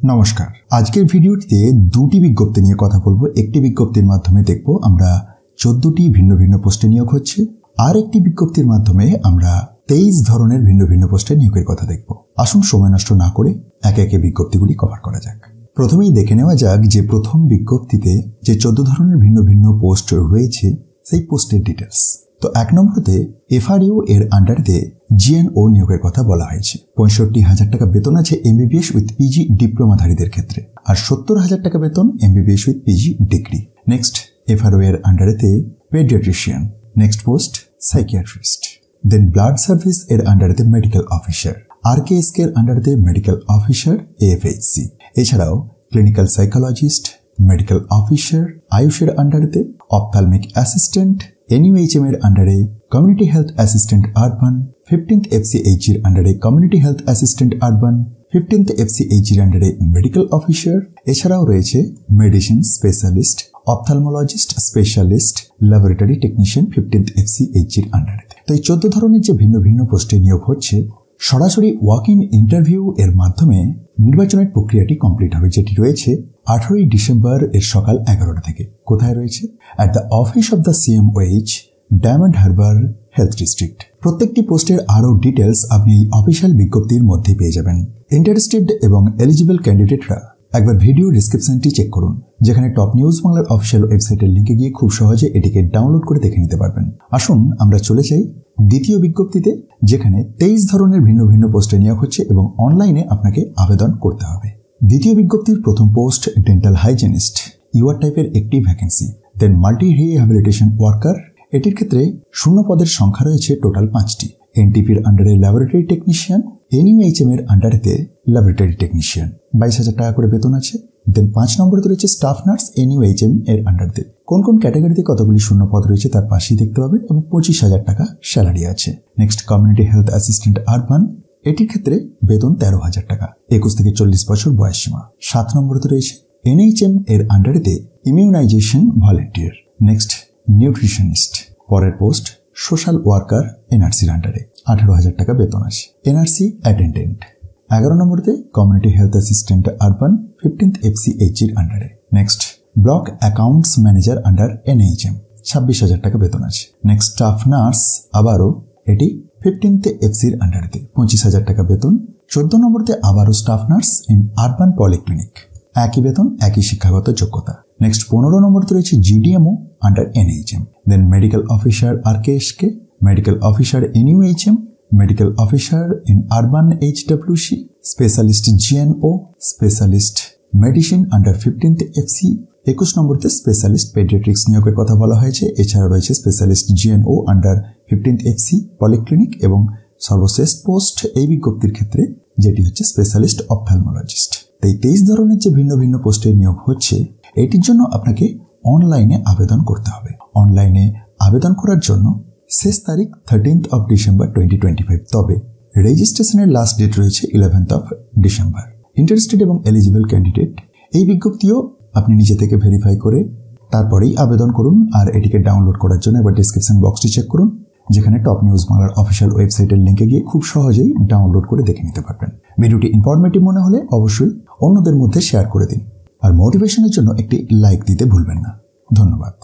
নমস্কার। আজকের ভিডিওটিতে দুটি বিজ্ঞপ্তি নিয়ে কথা বলবো। একটি বিজ্ঞপ্তির মাধ্যমে দেখব আমরা 14টি ভিন্ন ভিন্ন পোস্টে নিয়োগ হচ্ছে, আর একটি বিজ্ঞপ্তির মাধ্যমে আমরা 23 ধরনের ভিন্ন ভিন্ন পোস্টে নিয়োগের কথা দেখব। আসুন সময় নষ্ট না করে একে একে বিজ্ঞপ্তিগুলি কভার করা যাক। প্রথমেই দেখে নেওয়া যাক যে প্রথম বিজ্ঞপ্তিতে যে 14 ধরনের ভিন্ন ভিন্ন পোস্ট রয়েছে সেই পোস্টের ডিটেলস। তো 1 নম্বরতে এফআরইউ এর আন্ডারে জিএনও নিয়োগের কথা বলা হয়েছে। 65,000 টাকা বেতন আছে এমবিবিএস উইথ পিজি ডিপ্লোমাধারীদের ক্ষেত্রে, আর 70,000 টাকা বেতন MBBS with PG degree. Next FRO এর আন্ডারে paediatrician. Next post psychiatrist. Then blood service এর আন্ডারে মেডিকেল অফিসার। আরকেএসকে এর আন্ডারে মেডিকেল অফিসার এএফএইচসি। এছাড়াও ক্লিনিক্যাল সাইকোলজিস্ট, মেডিকেল অফিসার। আয়ুষের আন্ডারে অপথ্যালমিক অ্যাসিস্ট্যান্ট। এনইউএইচএম এর আন্ডারে community health assistant urban. 15th FCH এর আন্ডারে community health assistant urban. 15th FCH এর আন্ডারে মেডিকেল অফিসার। এছাড়াও রয়েছে medicine specialist, ophthalmologist specialist, laboratory technician 15th FCH এর আন্ডারে। তো এই 14 ধরনের যে ভিন্ন ভিন্ন পোস্টে নিয়োগ হচ্ছে, সরাসরি ওয়াক ইন ইন্টারভিউ এর মাধ্যমে নির্বাচনের প্রক্রিয়াটি কমপ্লিট হবে, যেটি রয়েছে 18ই ডিসেম্বর এর সকাল 11টা থেকে। কোথায় রয়েছে? At the office of the CMOH, diamond Harbour health district. প্রত্যেকটি পোস্টের আরও ডিটেলস আপনি এই অফিসিয়াল বিজ্ঞপ্তির মধ্যে পেয়ে যাবেন। ইন্টারেস্টেড এবং এলিজিবল ক্যান্ডিডেটরা একবার ভিডিও ডিসক্রিপশনটি চেক করুন, যেখানে টপ নিউজ বাংলার অফিসিয়াল ওয়েবসাইটের লিঙ্কে গিয়ে খুব সহজে এটিকে ডাউনলোড করে দেখে নিতে পারবেন। আসুন আমরা চলে যাই দ্বিতীয় বিজ্ঞপ্তিতে, যেখানে 23 ধরনের ভিন্ন ভিন্ন পোস্টে নিয়োগ হচ্ছে এবং অনলাইনে আপনাকে আবেদন করতে হবে। দ্বিতীয় বিজ্ঞপ্তির প্রথম পোস্ট ডেন্টাল হাইজেনিস্ট, ইউআর টাইপের একটি ভ্যাকেন্সি। দেন মাল্টি রিহ্যাবিলিটেশন ওয়ার্কার, এটির ক্ষেত্রে শূন্য পদের সংখ্যা রয়েছে টোটাল 5টি। এনটিপির আন্ডারে ল্যাবরেটরি টেকনিশিয়ান, এনইউএইচএম এর আন্ডারে ল্যাবরেটরি টেকনিশিয়ান। 22,000 টাকা করে বেতন আছে। দেন 5 নম্বরে রয়েছে স্টাফ নার্স, এনইউএইচএম এর আন্ডারে। কোন কোন ক্যাটাগরিতে কতগুলি শূন্য পদ রয়েছে তার পাশেই দেখতে পাবেন, এবং 25,000 টাকা স্যালারি আছে। Next community health assistant urban, এটির ক্ষেত্রে বেতন 13,000 টাকা, 21 থেকে 40 বছর বয়স সীমা। 7 নম্বরে রয়েছে এনএইচএম এর আন্ডারে ইমিউনাইজেশন ভলেন্টিয়ার। Next nutritionist. পরের পোস্ট সোশ্যাল ওয়ার্কার, এনআরসির আন্ডারে 18,000 টাকা বেতন আছে। NRC attendant. 11 নম্বরে community health assistant urban, 15th FCH এর আন্ডারে। Next block accounts manager under NHM, 26,000 টাকা বেতন আছে। নেক্সট স্টাফ নার্স, আবারও এটি 15th FCর আন্ডারে, 25,000 টাকা বেতন। 14 নম্বরে আবারও staff nurse in urban polyclinic, একই বেতন, একই শিক্ষাগত যোগ্যতা। নেক্সট 15 নম্বরে রয়েছে GDMO under NHM. Then medical officer RKSK, medical officer NUHM, medical officer in urban HWC, specialist GNO, specialist medicine under 15th FC। 21 নম্বরতে স্পেশালিস্ট পেডিয়াট্রিক্স নিয়োগের কথা বলা হয়েছে। এছাড়া রয়েছে specialist GNO under 15th FC polyclinic, এবং সর্বশেষ পোস্ট এই বিজ্ঞপ্তির ক্ষেত্রে যেটি হচ্ছে স্পেশালিস্ট অপথ্যালমোলজিস্ট। এই 23 ধরনের যে ভিন্ন ভিন্ন পোস্টে নিয়োগ হচ্ছে, এটির জন্য আপনাকে অনলাইনে আবেদন করতে হবে। অনলাইনে আবেদন করার জন্য শেষ তারিখ 13th of December 2025। তবে রেজিস্ট্রেশনের লাস্ট ডেট রয়েছে 11th of December। ইন্টারেস্টেড এবং এলিজিবল ক্যান্ডিডেট এই বিজ্ঞপ্তিও আপনি নিজে থেকে ভেরিফাই করে তারপরেই আবেদন করুন। আর এটিকে ডাউনলোড করার জন্য এবার ডিসক্রিপশন বক্সটি চেক করুন, যেখানে টপ নিউজ বাংলার অফিসিয়াল ওয়েবসাইটের লিঙ্কে গিয়ে খুব সহজেই ডাউনলোড করে দেখে নিতে পারবেন। ভিডিওটি ইনফরমেটিভ মনে হলে অবশ্যই অন্যদের মধ্যে শেয়ার করে দিন, আর মোটিভেশনের জন্য একটি লাইক দিতে ভুলবেন না। ধন্যবাদ।